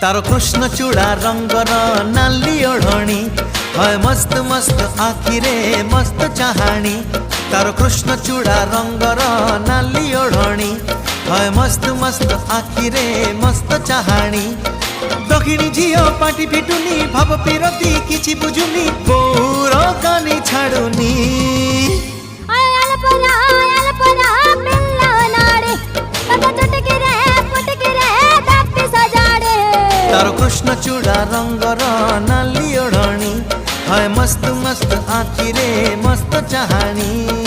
तारो कृष्ण चूड़ा रंगर नाली ओढ़णी है मस्त मस्त आखिरे मस्त चाहाणी। तारो कृष्ण चूड़ा रंगर नाली ओढ़णी है मस्त मस्त आखिरे मस्त चाहाणी। दक्षिणी झियो पाटी फिटुनी भाव पिरती किछि बुझुनी बोर कानी छाड़ुनी। तारो कृष्ण चूड़ा रंगर नाली ओढ़णी है मस्त मस्त आखिरे मस्त चाहाणी।